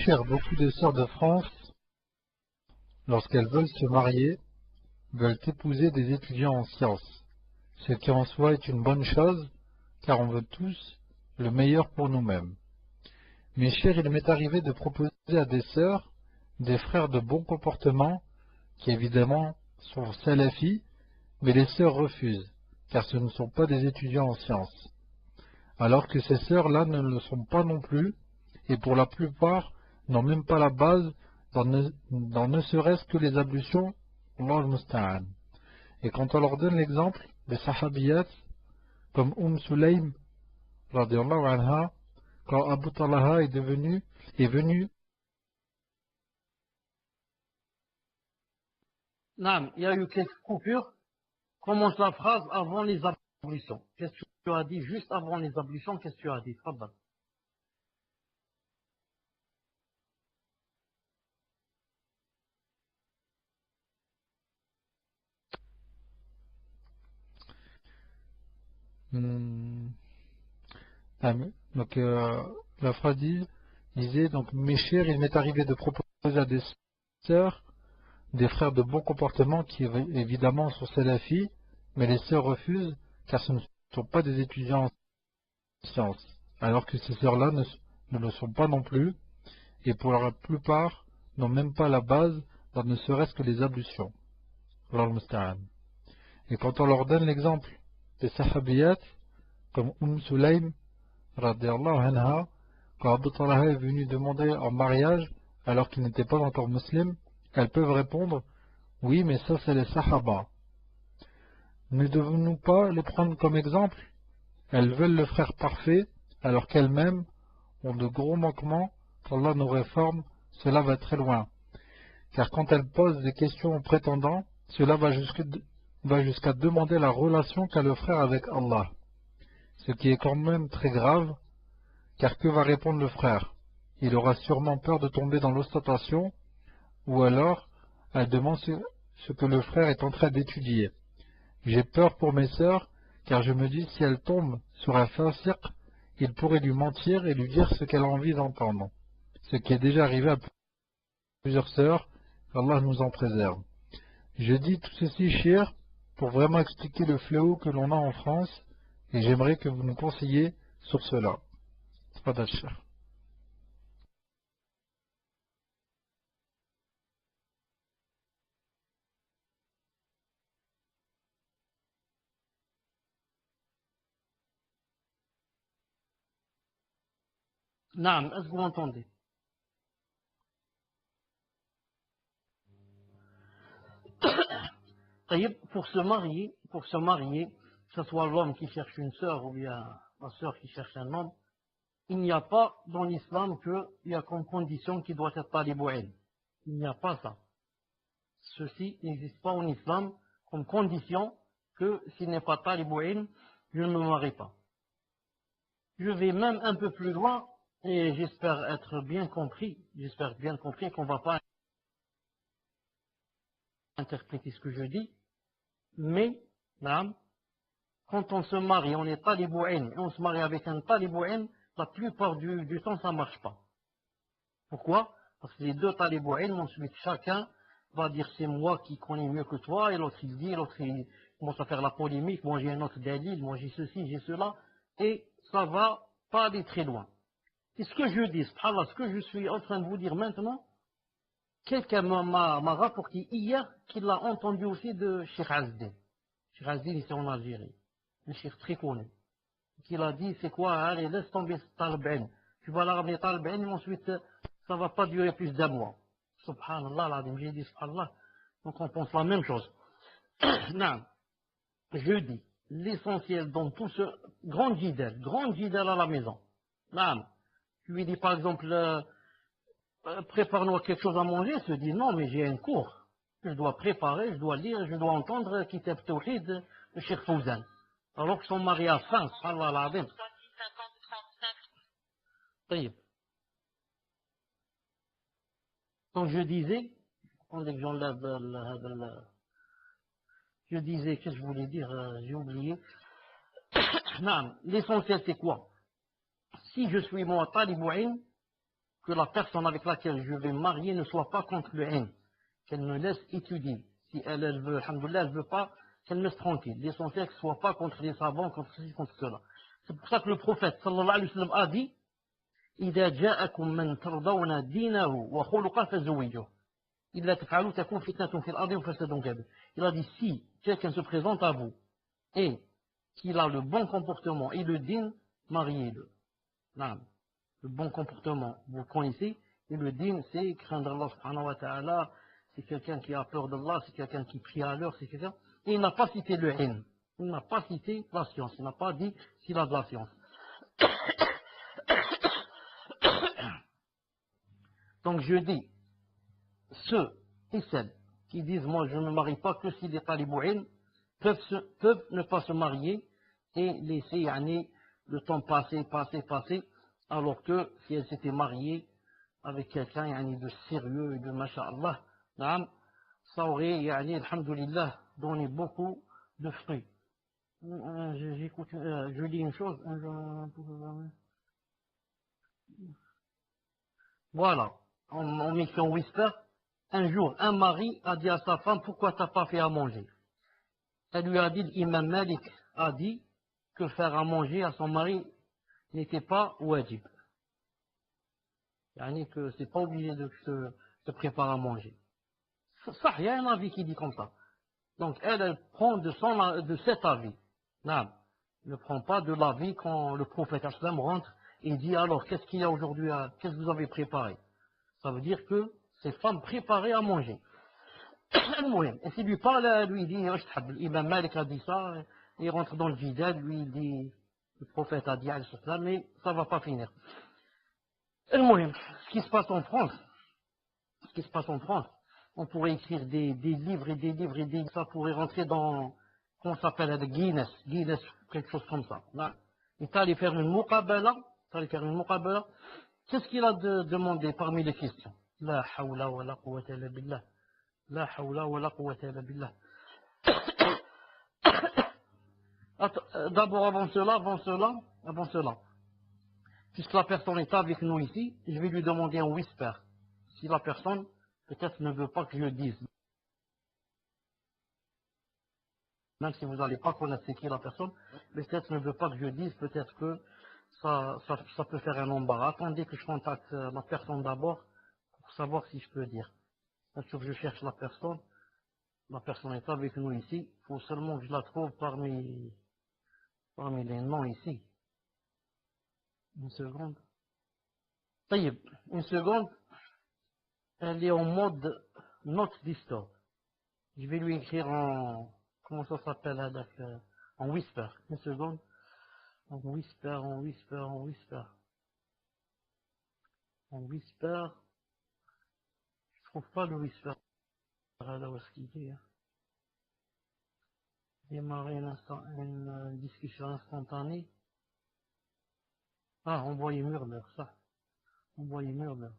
cher, beaucoup de sœurs de France, lorsqu'elles veulent se marier, veulent épouser des étudiants en sciences, ce qui en soi est une bonne chose, car on veut tous le meilleur pour nous-mêmes. Mes chers, il m'est arrivé de proposer à des sœurs, des frères de bon comportement, qui évidemment sont salafis, mais les sœurs refusent, car ce ne sont pas des étudiants en sciences, alors que ces sœurs-là ne le sont pas non plus, et pour la plupart n'ont même pas la base dans ne serait-ce que les ablutions, Allah al-Musta'an. Et quand on leur donne l'exemple des sahabiyat, comme Sulaym, radiallahu anha, quand Abu Talaha est venu. Non, il y a eu quelques coupures. Commence la phrase avant les ablutions. Qu'est-ce que tu as dit juste avant les ablutions? Qu'est-ce que tu as dit? Tfadal. Donc la phrase disait donc mes chers, il m'est arrivé de proposer à des sœurs, des frères de bon comportement qui évidemment sont salafis, mais les sœurs refusent car ce ne sont pas des étudiants en sciences, alors que ces sœurs-là ne le sont pas non plus, et pour la plupart n'ont même pas la base dans ne serait-ce que les ablutions. Allah al-Musta'an. Et quand on leur donne l'exemple des sahabiyat, comme Sulaym, radiallahu anha, quand Abu Talaha est venu demander en mariage alors qu'il n'était pas encore musulman, elles peuvent répondre oui, mais ça c'est les sahaba. Ne devons-nous pas les prendre comme exemple? Elles veulent le frère parfait alors qu'elles-mêmes ont de gros manquements. Qu'Allah nous réforme, cela va très loin. Car quand elles posent des questions aux prétendants, cela va jusqu'à demander la relation qu'a le frère avec Allah. Ce qui est quand même très grave, car que va répondre le frère? Il aura sûrement peur de tomber dans l'ostentation, ou alors elle demande ce que le frère est en train d'étudier. J'ai peur pour mes sœurs, car je me dis si elle tombe sur un fasiq, il pourrait lui mentir et lui dire ce qu'elle a envie d'entendre. Ce qui est déjà arrivé à plusieurs sœurs, qu'Allah nous en préserve. Je dis tout ceci, cher, pour vraiment expliquer le fléau que l'on a en France, et j'aimerais que vous nous conseilliez sur cela. Tfadal, cher. Non, est-ce que vous entendez? Pour se marier, que ce soit l'homme qui cherche une sœur ou bien la sœur qui cherche un homme, il n'y a pas dans l'islam qu'il y a comme condition qu'il doit être talibou'in. Il n'y a pas ça. Ceci n'existe pas en islam comme condition que s'il n'est pas talibou'in, je ne me marie pas. Je vais même un peu plus loin et j'espère bien compris qu'on ne va pas interpréter ce que je dis, mais, madame, quand on se marie, on est talibou'in et on se marie avec un talibou'in, la plupart du temps ça ne marche pas. Pourquoi? Parce que les deux talibou'in, ensuite chacun va dire c'est moi qui connais mieux que toi, et l'autre il dit, l'autre il commence à faire la polémique, moi j'ai un autre dalil, moi j'ai ceci, j'ai cela, et ça va pas aller très loin. Et ce que je dis, subhanallah, ce que je suis en train de vous dire maintenant, quelqu'un m'a rapporté hier qu'il l'a entendu aussi de Cheikh Azdin. Cheikh Azdin, ici en Algérie, un cheikh très connu, qu'il a dit c'est quoi, allez, laisse tomber ce talibin, tu vas la ramener talibin, et ensuite ça va pas durer plus d'un mois. Subhanallah, là, j'ai dit subhanallah, donc on pense la même chose. Non, je dis, l'essentiel dans tout ce grand jidal à la maison. Non, je lui dis par exemple, prépare-nous quelque chose à manger, il se dit non, mais j'ai un cours. Je dois préparer, je dois lire, je dois entendre Kitab Tawhid de Cheikh Fouzan. Alors que son mari a faim, subhanallah al-azim. طيب. Donc je disais, attendez que j'enlève je disais, qu'est-ce que je voulais dire, j'ai oublié. Non, l'essentiel c'est quoi? Si je suis moi talibouin, que la personne avec laquelle je vais me marier ne soit pas contre le haine, qu'elle me laisse étudier. Si elle veut, alhamdoulilah, elle veut pas, qu'elle me laisse tranquille. L'essentiel qu'elle ne soit pas contre les savants, contre ceci, contre cela. C'est pour ça que le prophète, sallallahu alayhi wa sallam, a dit, إذا جاءكم من ترضون دينه وخلقه فزوجوه. إلا تفعلوا تكون فتنة في الأرض وفساد كبير. Il a dit, si quelqu'un se présente à vous et qu'il a le bon comportement et le din, mariez-le. Non. Le bon comportement, vous le connaissez, et le din, c'est craindre Allah subhanahu wa ta'ala, c'est quelqu'un qui a peur d'Allah, c'est quelqu'un qui prie à l'heure, c'est quelqu'un. Et il n'a pas cité le haine, il n'a pas cité la science, il n'a pas dit s'il a de la science. Donc je dis, ceux et celles qui disent moi je ne me marie pas que si les talibouines peuvent ne pas se marier et laisser le temps passer, alors que si elles s'étaient mariées avec quelqu'un de sérieux et de masha'Allah, ça aurait, alhamdoulilah, donné beaucoup de fruits. Je dis une chose. Voilà, on m'écrit en whisper. Un jour, un mari a dit à sa femme, pourquoi t'as pas fait à manger? Elle lui a dit, l'imam Malik a dit que faire à manger à son mari n'était pas wajib. Que c'est pas obligé de se préparer à manger. Ça, il y a un avis qui dit comme ça. Donc elle prend de cet avis. Non, ne prend pas de l'avis quand le prophète Aslam rentre et dit alors qu'est-ce qu'il y a aujourd'hui, qu'est-ce que vous avez préparé? Ça veut dire que ces femmes préparées à manger. Et s'il lui parle, lui dit, Ibn Malik a dit ça, il rentre dans le vide, lui il dit, le prophète a dit, mais ça ne va pas finir. Ce qui se passe en France, on pourrait écrire des livres et des livres et des livres, ça pourrait rentrer dans, comment ça s'appelle, Guinness, quelque chose comme ça. Là, il est allé faire une muqabala, qu'est-ce qu'il a demandé parmi les questions? La hawla wa la quwwata illa billah. La hawla wa la quwwata illa billah. D'abord, avant cela, puisque la personne est avec nous ici, je vais lui demander un whisper. Si la personne, peut-être, ne veut pas que je dise. Même si vous n'allez pas connaître c'est qui la personne, peut-être ne veut pas que je dise, peut-être que ça peut faire un embarras. Attendez que je contacte la personne d'abord, pour savoir si je peux dire. Bien sûr, je cherche la personne est avec nous ici, il faut seulement que je la trouve parmi les noms ici. Une seconde. Une seconde. Elle est en mode note d'histoire. Je vais lui écrire en... Comment ça s'appelle en whisper. Une seconde. En whisper. Je trouve pas le whisper. Là où est-ce qu'il est. Démarrer une discussion instantanée. Ah, envoyer murmure, ça. Envoyer murmure.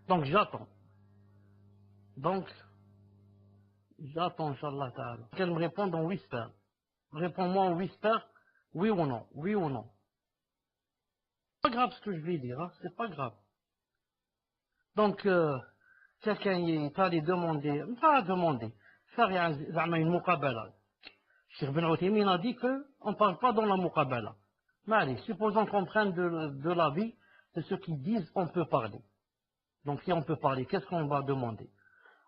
Donc j'attends, Inch'Allah Ta'ala. Qu'elle me réponde en whisper. Réponds-moi en whisper, oui ou non. C'est pas grave ce que je vais dire, hein, c'est pas grave. Donc, quelqu'un est allé demander, faire une muqabala. Cheikh Ben Uthaymin a dit qu'on ne parle pas dans la muqabala. Mais allez, supposons qu'on prenne de l'avis de ceux qui disent on peut parler. Donc si on peut parler, qu'est-ce qu'on va demander?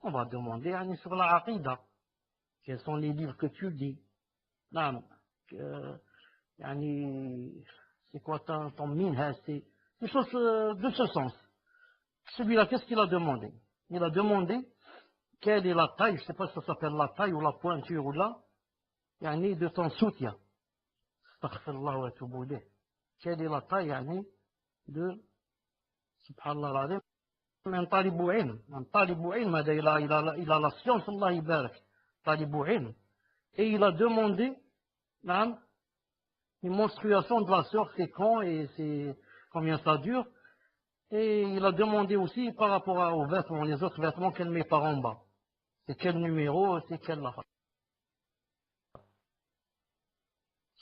On va demander sur la aqidah. Quels sont les livres que tu lis? C'est quoi ton minhaj? C'est des choses de ce sens. Celui-là, qu'est-ce qu'il a demandé? Il a demandé quelle est la taille, je ne sais pas si ça s'appelle la taille ou la pointure ou là, de ton soutien. Astaghfirullah wa atubu ilayh. Quelle est la taille de, subhanallah al-azim, un talibou ilm. Un talibou ilm, il a la science, Allah ibarak. Talibou ilm. Et il a demandé une menstruation de la sorte, c'est quand et c'est combien ça dure. Et il a demandé aussi par rapport aux vêtements, les autres vêtements qu'elle met par en bas. C'est quel numéro, c'est quelle la.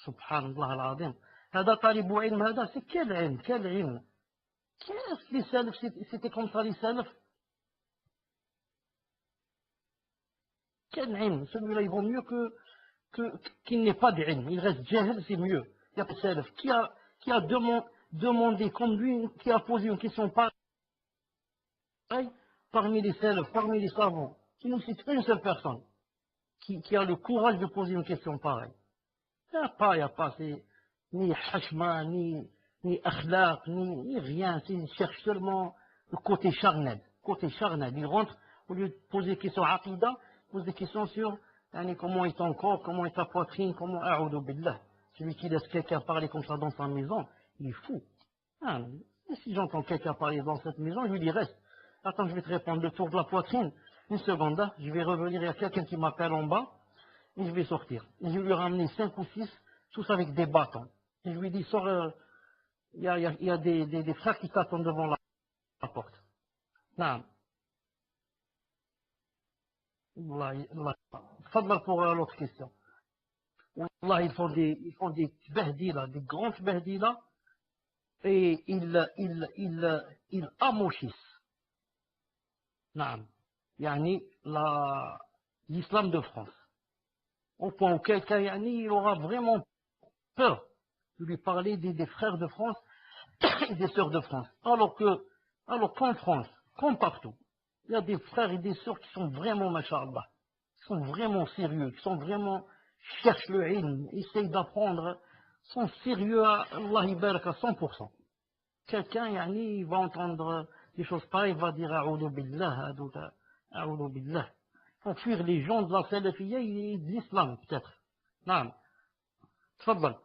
Subhanallah al-Azim. هذا طالب علم هذا, c'est quel ilm, quel ilm. Qu'est-ce que les salafs, c'était comme ça les salafs? Quel ilm? Celui-là, il vaut mieux qu'il n'ait pas d'ilm. Il reste jahil, c'est mieux. Il y a pas de salaf. Qui a demandé comme lui, qui a posé une question pareille parmi les salafs, parmi les savants? Qui nous cite une seule personne qui a le courage de poser une question pareille. Il n'y a pas, c'est ni hashma, ni akhlaq, ni rien. Il cherche seulement le côté charnel. Côté charnel. Il rentre, au lieu de poser des questions aqidah, il pose des questions sur comment est ton corps, comment est ta poitrine, comment a'udhu billah. Celui qui laisse quelqu'un parler comme ça dans sa maison, il est fou. Ah, si j'entends quelqu'un parler dans cette maison, je lui dis reste. Attends, je vais te répondre le tour de la poitrine. Une seconde, là, je vais revenir, il y a quelqu'un qui m'appelle en bas, et je vais sortir. Et je vais lui ramener 5 ou 6, tous avec des bâtons. Et je lui dis, sors, il y a des frères qui t'attendent devant la porte. Non. Fadla pour l'autre question. Wallah, ils font des behdila, des grands behdila, et ils amochissent. Non. Yani, l'islam de France. Au point où quelqu'un, il aura vraiment peur de lui parler des frères de France et des sœurs de France. Alors qu'en France, comme partout, il y a des frères et des sœurs qui sont vraiment, masha'Allah, qui sont vraiment sérieux, qui sont vraiment, cherchent le ilm, essayent d'apprendre, sont sérieux à Allah ibarak à 100%. Quelqu'un, il va entendre des choses pareilles, il va dire a'udhu billah, a'udhu billah. Pour fuir les gens de la salafiyya et de l'islam, peut-être. Non. Tfaddal.